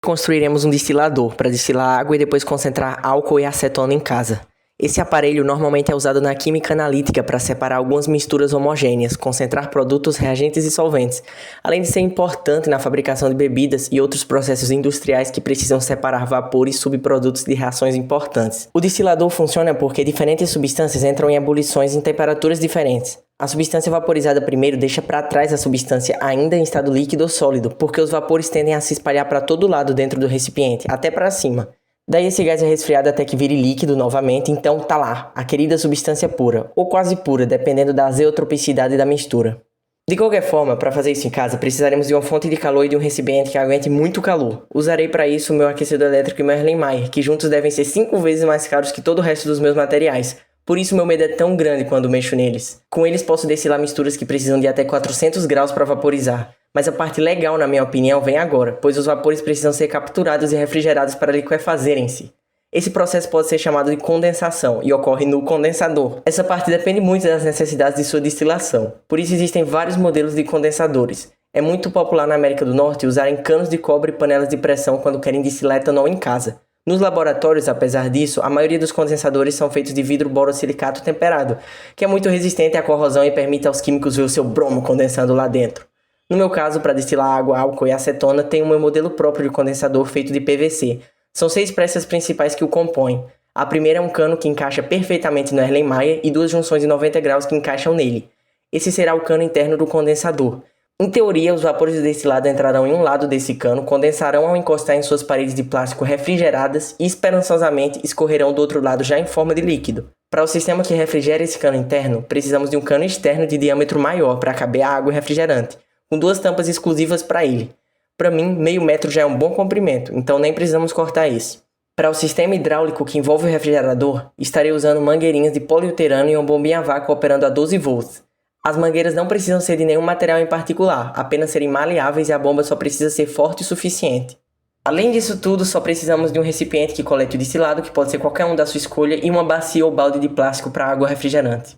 Construiremos um destilador para destilar água e depois concentrar álcool e acetona em casa. Esse aparelho normalmente é usado na química analítica para separar algumas misturas homogêneas, concentrar produtos, reagentes e solventes, além de ser importante na fabricação de bebidas e outros processos industriais que precisam separar vapores e subprodutos de reações importantes. O destilador funciona porque diferentes substâncias entram em ebulições em temperaturas diferentes. A substância vaporizada primeiro deixa para trás a substância ainda em estado líquido ou sólido, porque os vapores tendem a se espalhar para todo lado dentro do recipiente, até para cima. Daí esse gás é resfriado até que vire líquido novamente, então tá lá, a querida substância pura, ou quase pura, dependendo da azeotropicidade da mistura. De qualquer forma, para fazer isso em casa, precisaremos de uma fonte de calor e de um recipiente que aguente muito calor. Usarei para isso o meu aquecedor elétrico e meu Erlenmeyer, que juntos devem ser 5 vezes mais caros que todo o resto dos meus materiais. Por isso meu medo é tão grande quando mexo neles. Com eles posso destilar misturas que precisam de até 400 graus para vaporizar. Mas a parte legal, na minha opinião, vem agora, pois os vapores precisam ser capturados e refrigerados para liquefazerem-se. Esse processo pode ser chamado de condensação e ocorre no condensador. Essa parte depende muito das necessidades de sua destilação. Por isso existem vários modelos de condensadores. É muito popular na América do Norte usarem canos de cobre e panelas de pressão quando querem destilar etanol em casa. Nos laboratórios, apesar disso, a maioria dos condensadores são feitos de vidro borosilicato temperado, que é muito resistente à corrosão e permite aos químicos ver o seu bromo condensando lá dentro. No meu caso, para destilar água, álcool e acetona, tenho o meu modelo próprio de condensador feito de PVC. São 6 peças principais que o compõem. A primeira é um cano que encaixa perfeitamente no Erlenmeyer e 2 junções de 90 graus que encaixam nele. Esse será o cano interno do condensador. Em teoria, os vapores do destilado entrarão em um lado desse cano, condensarão ao encostar em suas paredes de plástico refrigeradas e esperançosamente escorrerão do outro lado já em forma de líquido. Para o sistema que refrigera esse cano interno, precisamos de um cano externo de diâmetro maior para caber a água e refrigerante, com 2 tampas exclusivas para ele. Para mim, meio metro já é um bom comprimento, então nem precisamos cortar esse. Para o sistema hidráulico que envolve o refrigerador, estarei usando mangueirinhas de poliuretano e uma bombinha a vácuo operando a 12 volts. As mangueiras não precisam ser de nenhum material em particular, apenas serem maleáveis e a bomba só precisa ser forte o suficiente. Além disso tudo, só precisamos de um recipiente que colete o destilado, que pode ser qualquer um da sua escolha, e uma bacia ou balde de plástico para água refrigerante.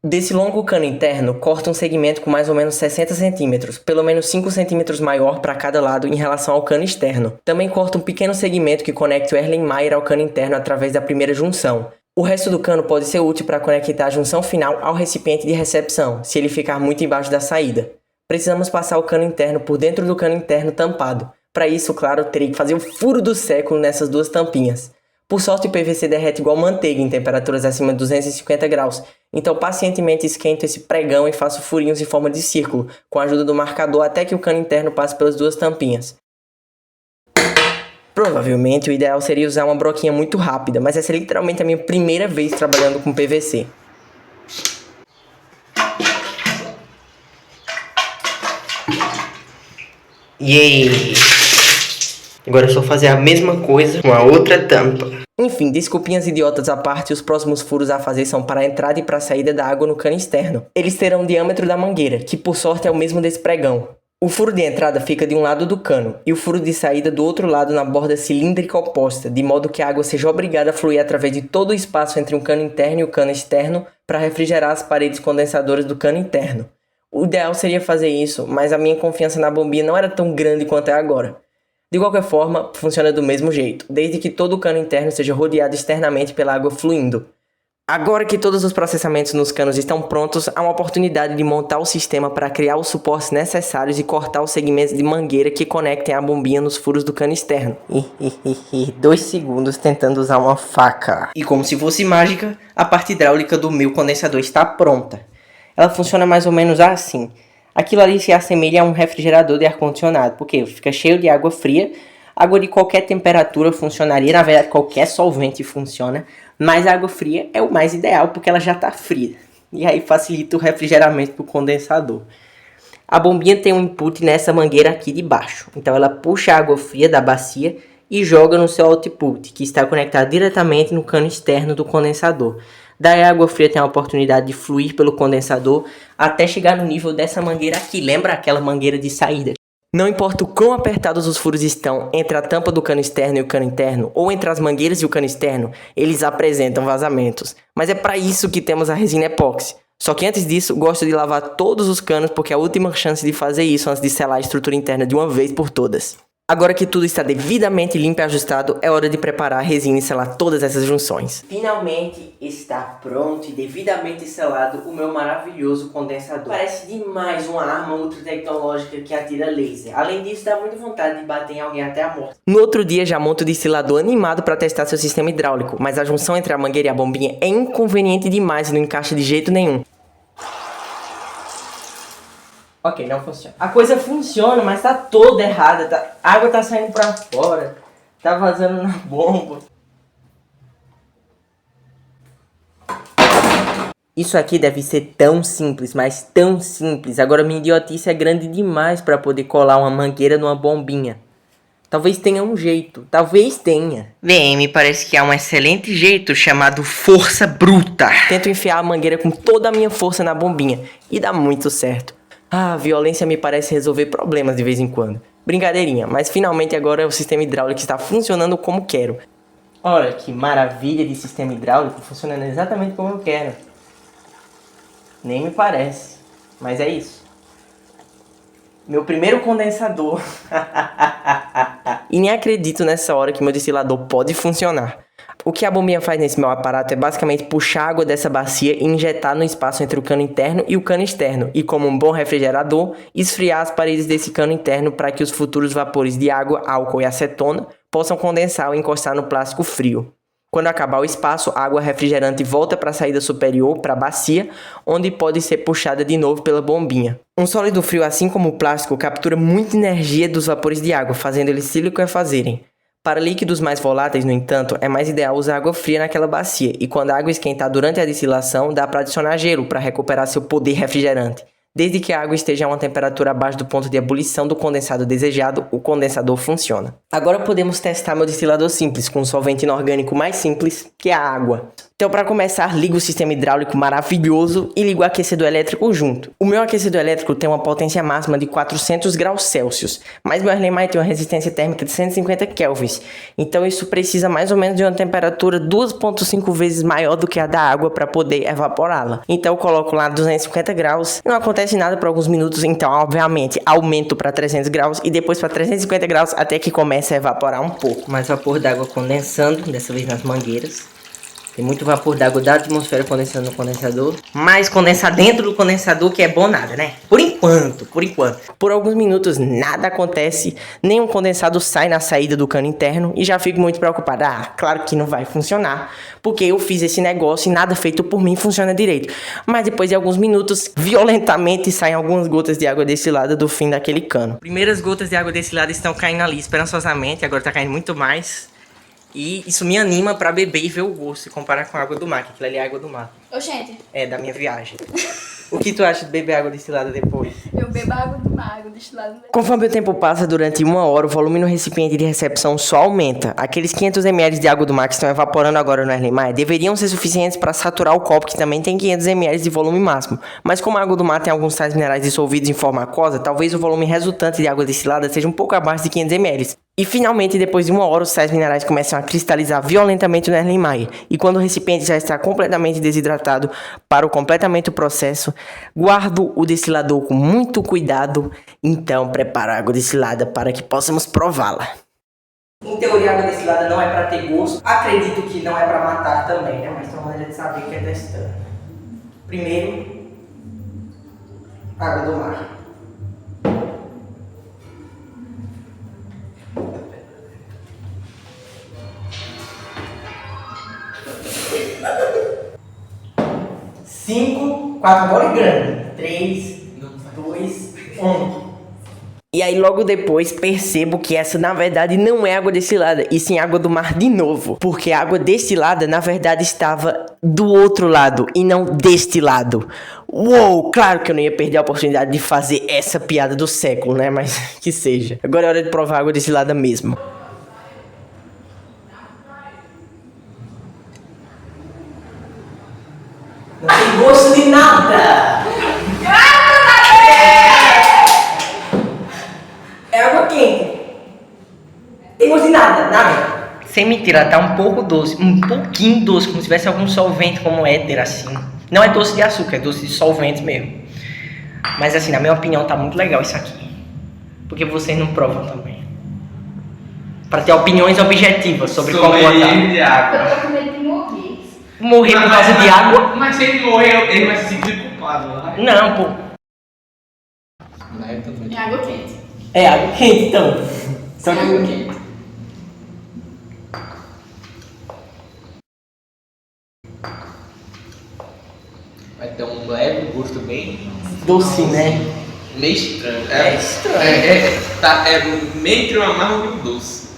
Desse longo cano interno, corta um segmento com mais ou menos 60 cm, pelo menos 5 cm maior para cada lado em relação ao cano externo. Também corta um pequeno segmento que conecte o Erlenmeyer ao cano interno através da primeira junção. O resto do cano pode ser útil para conectar a junção final ao recipiente de recepção, se ele ficar muito embaixo da saída. Precisamos passar o cano interno por dentro do cano interno tampado. Para isso, claro, terei que fazer o furo do século nessas 2 tampinhas. Por sorte, o PVC derrete igual manteiga em temperaturas acima de 250 graus, então pacientemente esquento esse pregão e faço furinhos em forma de círculo, com a ajuda do marcador até que o cano interno passe pelas 2 tampinhas. Provavelmente o ideal seria usar uma broquinha muito rápida, mas essa é literalmente a minha primeira vez trabalhando com PVC. Yay! Agora é só fazer a mesma coisa com a outra tampa. Enfim, desculpinhas idiotas à parte, os próximos furos a fazer são para a entrada e para a saída da água no cano externo. Eles terão o diâmetro da mangueira, que por sorte é o mesmo desse pregão. O furo de entrada fica de um lado do cano, e o furo de saída do outro lado na borda cilíndrica oposta, de modo que a água seja obrigada a fluir através de todo o espaço entre um cano interno e o cano externo para refrigerar as paredes condensadoras do cano interno. O ideal seria fazer isso, mas a minha confiança na bombinha não era tão grande quanto é agora. De qualquer forma, funciona do mesmo jeito, desde que todo o cano interno seja rodeado externamente pela água fluindo. Agora que todos os processamentos nos canos estão prontos, há uma oportunidade de montar o sistema para criar os suportes necessários e cortar os segmentos de mangueira que conectem a bombinha nos furos do cano externo. 2 segundos tentando usar uma faca. E como se fosse mágica, a parte hidráulica do meu condensador está pronta. Ela funciona mais ou menos assim. Aquilo ali se assemelha a um refrigerador de ar-condicionado, porque fica cheio de água fria. Água de qualquer temperatura funcionaria, na verdade qualquer solvente funciona, mas a água fria é o mais ideal porque ela já está fria. E aí facilita o refrigeramento do condensador. A bombinha tem um input nessa mangueira aqui de baixo, então ela puxa a água fria da bacia e joga no seu output, que está conectado diretamente no cano externo do condensador. Daí a água fria tem a oportunidade de fluir pelo condensador até chegar no nível dessa mangueira aqui. Lembra aquela mangueira de saída? Não importa o quão apertados os furos estão entre a tampa do cano externo e o cano interno, ou entre as mangueiras e o cano externo, eles apresentam vazamentos. Mas é para isso que temos a resina epóxi. Só que antes disso, gosto de lavar todos os canos porque é a última chance de fazer isso antes de selar a estrutura interna de uma vez por todas. Agora que tudo está devidamente limpo e ajustado, é hora de preparar a resina e selar todas essas junções. Finalmente está pronto e devidamente selado o meu maravilhoso condensador. Parece demais uma arma ultra tecnológica que atira laser. Além disso, dá muita vontade de bater em alguém até a morte. No outro dia, já monto o destilador animado para testar seu sistema hidráulico, mas a junção entre a mangueira e a bombinha é inconveniente demais e não encaixa de jeito nenhum. Ok, não funciona. A coisa funciona, mas tá toda errada. A água tá saindo pra fora. Tá vazando na bomba. Isso aqui deve ser tão simples, mas tão simples. Agora minha idiotice é grande demais pra poder colar uma mangueira numa bombinha. Talvez tenha um jeito. Talvez tenha. Bem, me parece que há um excelente jeito chamado força bruta. Tento enfiar a mangueira com toda a minha força na bombinha. E dá muito certo. Ah, a violência me parece resolver problemas de vez em quando. Brincadeirinha, mas finalmente agora o sistema hidráulico está funcionando como quero. Olha que maravilha de sistema hidráulico funcionando exatamente como eu quero. Nem me parece, mas é isso. Meu primeiro condensador. E nem acredito nessa hora que meu destilador pode funcionar. O que a bombinha faz nesse meu aparato é basicamente puxar a água dessa bacia e injetar no espaço entre o cano interno e o cano externo, e como um bom refrigerador, esfriar as paredes desse cano interno para que os futuros vapores de água, álcool e acetona possam condensar ou encostar no plástico frio. Quando acabar o espaço, a água refrigerante volta para a saída superior, para a bacia, onde pode ser puxada de novo pela bombinha. Um sólido frio, assim como o plástico, captura muita energia dos vapores de água, fazendo eles se liquefazerem. Para líquidos mais voláteis, no entanto, é mais ideal usar água fria naquela bacia, e quando a água esquentar durante a destilação, dá para adicionar gelo para recuperar seu poder refrigerante. Desde que a água esteja a uma temperatura abaixo do ponto de ebulição do condensado desejado, o condensador funciona. Agora podemos testar meu destilador simples, com um solvente inorgânico mais simples, que é a água. Então, para começar, ligo o sistema hidráulico maravilhoso e ligo o aquecedor elétrico junto. O meu aquecedor elétrico tem uma potência máxima de 400 graus Celsius, mas meu Erlenmeyer tem uma resistência térmica de 150 kelvins. Então, isso precisa mais ou menos de uma temperatura 2,5 vezes maior do que a da água para poder evaporá-la. Então, eu coloco lá 250 graus, não acontece nada por alguns minutos, então, obviamente, aumento para 300 graus e depois para 350 graus até que comece a evaporar um pouco. Mais vapor d'água condensando, dessa vez nas mangueiras. Tem muito vapor d'água da atmosfera condensando no condensador. Mas condensar dentro do condensador que é bom nada, né? Por enquanto. Por alguns minutos nada acontece. Nenhum condensado sai na saída do cano interno. E já fico muito preocupado. Ah, claro que não vai funcionar. Porque eu fiz esse negócio e nada feito por mim funciona direito. Mas depois de alguns minutos, violentamente saem algumas gotas de água destilada do fim daquele cano. Primeiras gotas de água destilada estão caindo ali esperançosamente. Agora tá caindo muito mais. E isso me anima pra beber e ver o gosto, e comparar com a água do mar, que aquilo ali é água do mar. Oxente. É, da minha viagem. O que tu acha de beber água destilada depois? Eu bebo água do mar, água destilada. Conforme o tempo passa, durante 1 hora, o volume no recipiente de recepção só aumenta. Aqueles 500 ml de água do mar que estão evaporando agora no Erlenmeyer deveriam ser suficientes para saturar o copo, que também tem 500 ml de volume máximo. Mas como a água do mar tem alguns sais minerais dissolvidos em forma aquosa, talvez o volume resultante de água destilada seja um pouco abaixo de 500 ml. E finalmente, depois de 1 hora, os sais minerais começam a cristalizar violentamente no Erlenmeyer. E quando o recipiente já está completamente desidratado, para o completamento do processo, guardo o destilador com muito cuidado. Então, preparo a água destilada para que possamos prová-la. Em teoria, a água destilada não é para ter gosto. Acredito que não é para matar também, né? Mas tem uma maneira de saber que é testando. Primeiro, água do mar. Cinco, 4 bolas grande. 3, 2, 1. E aí logo depois percebo que essa na verdade não é água destilada, e sim água do mar de novo. Porque a água destilada na verdade estava do outro lado e não deste lado. Uou, claro que eu não ia perder a oportunidade de fazer essa piada do século, né? Mas que seja. Agora é hora de provar a água destilada mesmo. Não tem gosto de nada! É água quente. Tem gosto de nada. Sem mentira, ela tá um pouco doce, um pouquinho doce, como se tivesse algum solvente como éter, assim. Não é doce de açúcar, é doce de solvente mesmo. Mas assim, na minha opinião, tá muito legal isso aqui. Porque vocês não provam também. Pra ter opiniões objetivas sobre qual botar. de água. Eu tô com medo de morrer. Morrer por causa de água? Mas se ele morrer, ele vai se sentir culpado, não é? Não, pô. É água quente. É água quente, então. Só É que água quente. Vai ter um leve gosto bem doce, né? meio estranho. É estranho. É meio entre o amargo e o doce.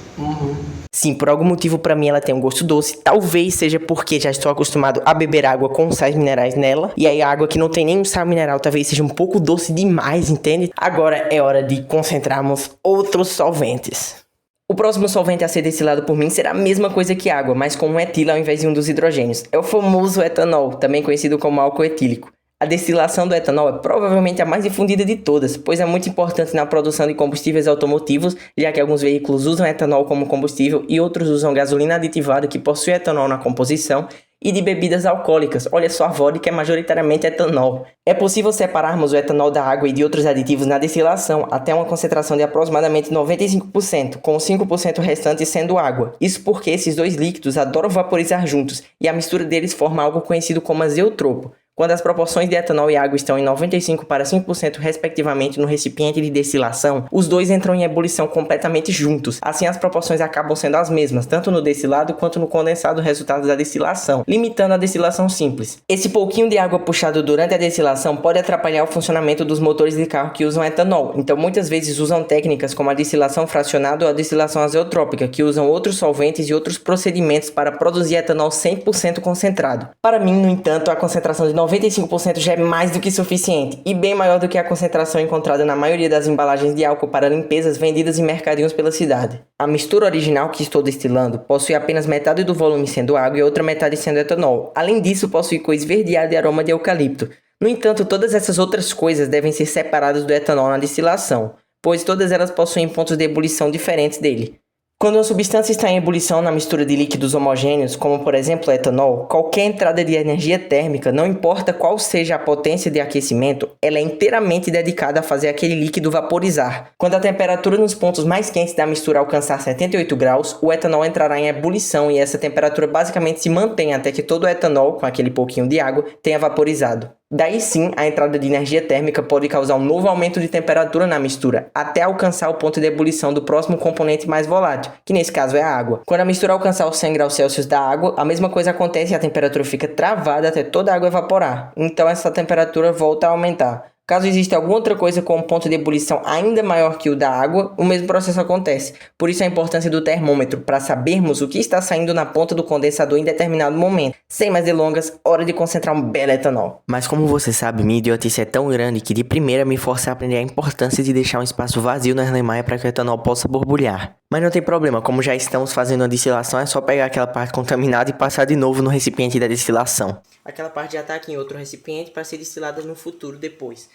Sim, por algum motivo pra mim ela tem um gosto doce. Talvez seja porque já estou acostumado a beber água com sais minerais nela. E aí a água que não tem nenhum sal mineral talvez seja um pouco doce demais, entende? Agora é hora de concentrarmos outros solventes. O próximo solvente a ser destilado por mim será a mesma coisa que água, mas com um etilo ao invés de um dos hidrogênios. É o famoso etanol, também conhecido como álcool etílico. A destilação do etanol é provavelmente a mais difundida de todas, pois é muito importante na produção de combustíveis automotivos, já que alguns veículos usam etanol como combustível e outros usam gasolina aditivada que possui etanol na composição, e de bebidas alcoólicas. Olha só, a vodka é majoritariamente etanol. É possível separarmos o etanol da água e de outros aditivos na destilação até uma concentração de aproximadamente 95%, com os 5% restantes sendo água. Isso porque esses dois líquidos adoram vaporizar juntos, e a mistura deles forma algo conhecido como azeotropo. Quando as proporções de etanol e água estão em 95 para 5% respectivamente no recipiente de destilação, os dois entram em ebulição completamente juntos. Assim as proporções acabam sendo as mesmas, tanto no destilado quanto no condensado resultado da destilação, limitando a destilação simples. Esse pouquinho de água puxado durante a destilação pode atrapalhar o funcionamento dos motores de carro que usam etanol, então muitas vezes usam técnicas como a destilação fracionada ou a destilação azeotrópica, que usam outros solventes e outros procedimentos para produzir etanol 100% concentrado. Para mim, no entanto, a concentração de 95% já é mais do que suficiente, e bem maior do que a concentração encontrada na maioria das embalagens de álcool para limpezas vendidas em mercadinhos pela cidade. A mistura original que estou destilando possui apenas metade do volume sendo água e outra metade sendo etanol. Além disso, possui cor esverdeada e aroma de eucalipto. No entanto, todas essas outras coisas devem ser separadas do etanol na destilação, pois todas elas possuem pontos de ebulição diferentes dele. Quando uma substância está em ebulição na mistura de líquidos homogêneos, como por exemplo o etanol, qualquer entrada de energia térmica, não importa qual seja a potência de aquecimento, ela é inteiramente dedicada a fazer aquele líquido vaporizar. Quando a temperatura nos pontos mais quentes da mistura alcançar 78 graus, o etanol entrará em ebulição e essa temperatura basicamente se mantém até que todo o etanol, com aquele pouquinho de água, tenha vaporizado. Daí sim, a entrada de energia térmica pode causar um novo aumento de temperatura na mistura, até alcançar o ponto de ebulição do próximo componente mais volátil, que nesse caso é a água. Quando a mistura alcançar os 100 graus Celsius da água, a mesma coisa acontece e a temperatura fica travada até toda a água evaporar. Então essa temperatura volta a aumentar. Caso exista alguma outra coisa com um ponto de ebulição ainda maior que o da água, o mesmo processo acontece. Por isso a importância do termômetro, para sabermos o que está saindo na ponta do condensador em determinado momento. Sem mais delongas, hora de concentrar um belo etanol. Mas como você sabe, minha idiotice é tão grande que de primeira me força a aprender a importância de deixar um espaço vazio na Erlenmeyer para que o etanol possa borbulhar. Mas não tem problema, como já estamos fazendo a destilação, é só pegar aquela parte contaminada e passar de novo no recipiente da destilação. Aquela parte já está aqui em outro recipiente para ser destilada no futuro depois.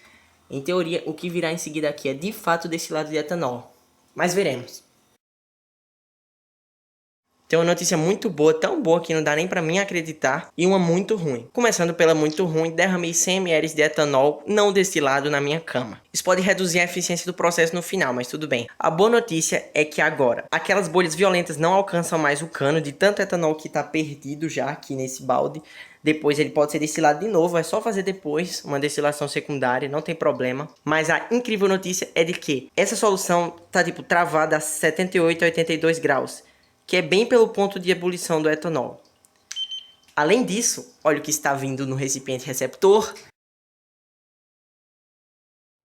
Em teoria, o que virá em seguida aqui é de fato destilado de etanol. Mas veremos. Tem uma notícia muito boa, tão boa que não dá nem pra mim acreditar, e uma muito ruim. Começando pela muito ruim, derramei 100 ml de etanol não destilado na minha cama. Isso pode reduzir a eficiência do processo no final, mas tudo bem. A boa notícia é que agora, aquelas bolhas violentas não alcançam mais o cano de tanto etanol que tá perdido já aqui nesse balde. Depois ele pode ser destilado de novo, é só fazer depois uma destilação secundária, não tem problema. Mas a incrível notícia é de que essa solução tá travada a 78 a 82 graus. Que é bem pelo ponto de ebulição do etanol. Além disso, olha o que está vindo no recipiente receptor.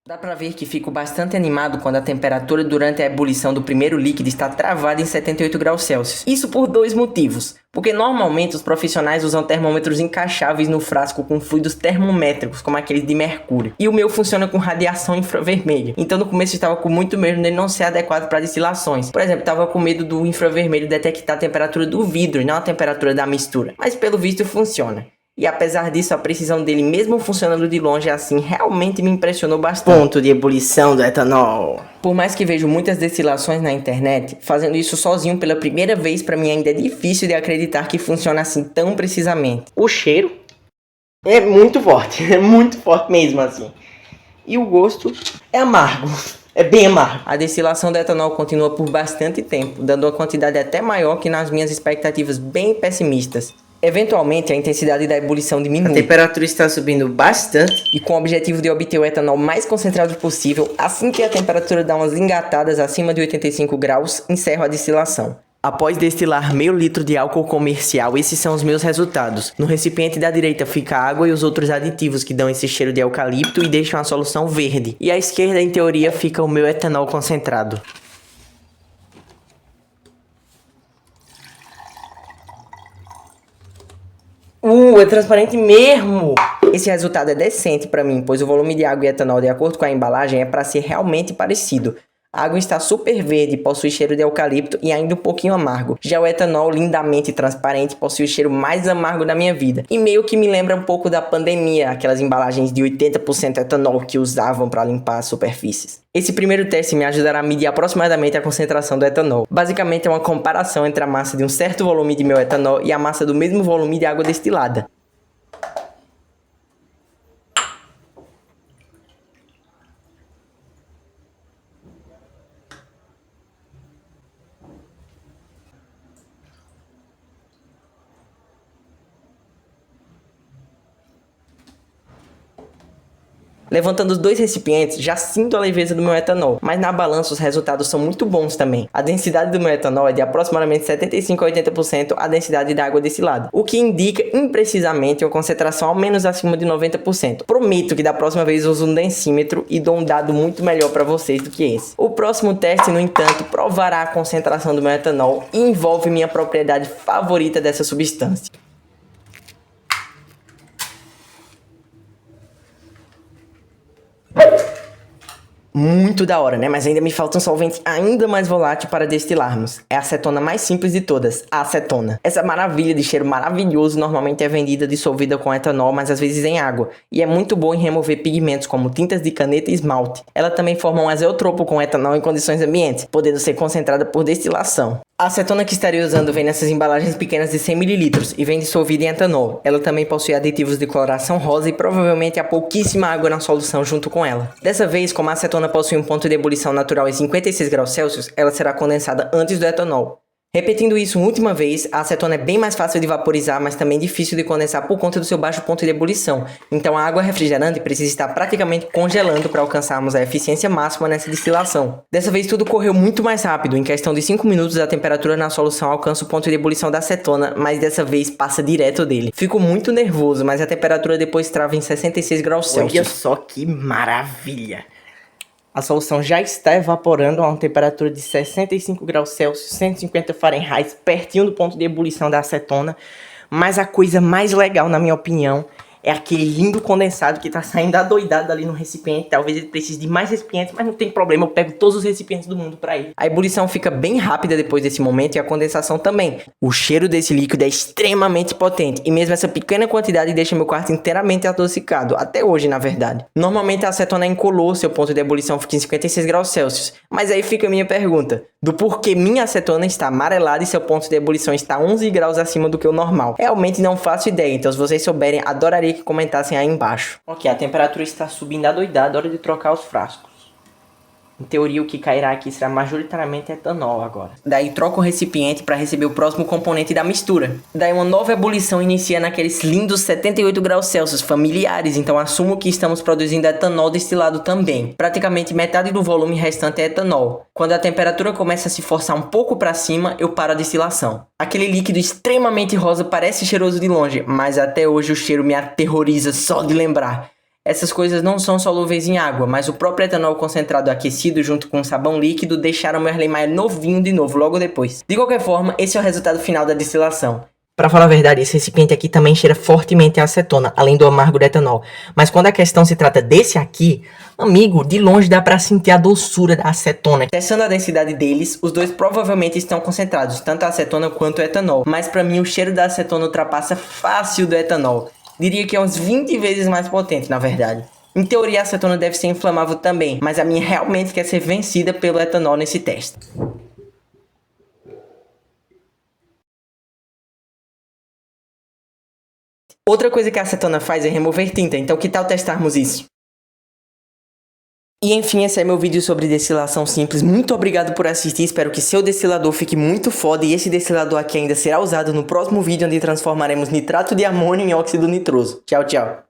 Dá pra ver que fico bastante animado quando a temperatura durante a ebulição do primeiro líquido está travada em 78 graus Celsius. Isso por dois motivos. Porque normalmente os profissionais usam termômetros encaixáveis no frasco com fluidos termométricos, como aqueles de mercúrio. E o meu funciona com radiação infravermelha. Então no começo eu estava com muito medo dele não ser adequado para destilações. Por exemplo, estava com medo do infravermelho detectar a temperatura do vidro e não a temperatura da mistura. Mas pelo visto funciona. E apesar disso, a precisão dele, mesmo funcionando de longe assim, realmente me impressionou bastante. Ponto de ebulição do etanol. Por mais que vejo muitas destilações na internet, fazendo isso sozinho pela primeira vez, pra mim ainda é difícil de acreditar que funciona assim tão precisamente. O cheiro É muito forte, é muito forte mesmo assim. E o gosto é amargo, é bem amargo. A destilação do etanol continua por bastante tempo, dando uma quantidade até maior que nas minhas expectativas bem pessimistas. Eventualmente, a intensidade da ebulição diminui. A temperatura está subindo bastante e com o objetivo de obter o etanol mais concentrado possível, assim que a temperatura dá umas engatadas acima de 85 graus, encerro a destilação. Após destilar meio litro de álcool comercial, esses são os meus resultados. No recipiente da direita fica a água e os outros aditivos que dão esse cheiro de eucalipto e deixam a solução verde. E à esquerda, em teoria, fica o meu etanol concentrado. É transparente mesmo! Esse resultado é decente para mim, pois o volume de água e etanol, de acordo com a embalagem, é para ser realmente parecido. A água está super verde, possui cheiro de eucalipto e ainda um pouquinho amargo. Já o etanol, lindamente transparente, possui o cheiro mais amargo da minha vida. E meio que me lembra um pouco da pandemia, aquelas embalagens de 80% etanol que usavam para limpar as superfícies. Esse primeiro teste me ajudará a medir aproximadamente a concentração do etanol. Basicamente é uma comparação entre a massa de um certo volume de meu etanol e a massa do mesmo volume de água destilada. Levantando os dois recipientes, já sinto a leveza do meu etanol, mas na balança os resultados são muito bons também. A densidade do meu etanol é de aproximadamente 75 a 80% a densidade da água destilada, o que indica imprecisamente uma concentração ao menos acima de 90%. Prometo que da próxima vez uso um densímetro e dou um dado muito melhor para vocês do que esse. O próximo teste, no entanto, provará a concentração do meu etanol e envolve minha propriedade favorita dessa substância. Muito da hora, né? Mas ainda me falta um solvente ainda mais volátil para destilarmos. É a acetona mais simples de todas, a acetona. Essa maravilha de cheiro maravilhoso normalmente é vendida dissolvida com etanol, mas às vezes em água. E é muito boa em remover pigmentos como tintas de caneta e esmalte. Ela também forma um azeotropo com etanol em condições ambientes, podendo ser concentrada por destilação. A acetona que estarei usando vem nessas embalagens pequenas de 100 ml e vem dissolvida em etanol. Ela também possui aditivos de coloração rosa e provavelmente há pouquíssima água na solução junto com ela. Dessa vez, como a acetona possui um ponto de ebulição natural em 56 graus Celsius, ela será condensada antes do etanol. Repetindo isso uma última vez, a acetona é bem mais fácil de vaporizar, mas também difícil de condensar por conta do seu baixo ponto de ebulição. Então a água refrigerante precisa estar praticamente congelando para alcançarmos a eficiência máxima nessa destilação. Dessa vez tudo correu muito mais rápido, em questão de 5 minutos a temperatura na solução alcança o ponto de ebulição da acetona, mas dessa vez passa direto dele. Fico muito nervoso, mas a temperatura depois trava em 66 graus Celsius. Olha só que maravilha! A solução já está evaporando a uma temperatura de 65 graus Celsius, 150 Fahrenheit, pertinho do ponto de ebulição da acetona. Mas a coisa mais legal, na minha opinião, é aquele lindo condensado que está saindo adoidado ali no recipiente. Talvez ele precise de mais recipientes, mas não tem problema, eu pego todos os recipientes do mundo para ele. A ebulição fica bem rápida depois desse momento e a condensação também. O cheiro desse líquido é extremamente potente e mesmo essa pequena quantidade deixa meu quarto inteiramente adocicado, até hoje na verdade. Normalmente a acetona é incolor, seu ponto de ebulição fica em 56 graus Celsius, mas aí fica a minha pergunta, do porquê minha acetona está amarelada e seu ponto de ebulição está 11 graus acima do que o normal. Realmente não faço ideia, então se vocês souberem, adoraria que comentassem aí embaixo. Ok, a temperatura está subindo adoidada, hora de trocar os frascos. Em teoria o que cairá aqui será majoritariamente etanol agora. Daí troco o recipiente para receber o próximo componente da mistura. Daí uma nova ebulição inicia naqueles lindos 78 graus Celsius familiares, então assumo que estamos produzindo etanol destilado também. Praticamente metade do volume restante é etanol. Quando a temperatura começa a se forçar um pouco para cima, eu paro a destilação. Aquele líquido extremamente rosa parece cheiroso de longe, mas até hoje o cheiro me aterroriza só de lembrar. Essas coisas não são solúveis em água, mas o próprio etanol concentrado aquecido junto com o sabão líquido deixaram meu Erlenmeyer novinho de novo logo depois. De qualquer forma, esse é o resultado final da destilação. Para falar a verdade, esse recipiente aqui também cheira fortemente a acetona, além do amargo do etanol. Mas quando a questão se trata desse aqui, amigo, de longe dá para sentir a doçura da acetona. Testando a densidade deles, os dois provavelmente estão concentrados, tanto a acetona quanto o etanol. Mas para mim o cheiro da acetona ultrapassa fácil do etanol. Diria que é uns 20 vezes mais potente, na verdade. Em teoria, a acetona deve ser inflamável também, mas a minha realmente quer ser vencida pelo etanol nesse teste. Outra coisa que a acetona faz é remover tinta, então que tal testarmos isso? E enfim, esse é meu vídeo sobre destilação simples. Muito obrigado por assistir, espero que seu destilador fique muito foda e esse destilador aqui ainda será usado no próximo vídeo onde transformaremos nitrato de amônio em óxido nitroso. Tchau, tchau.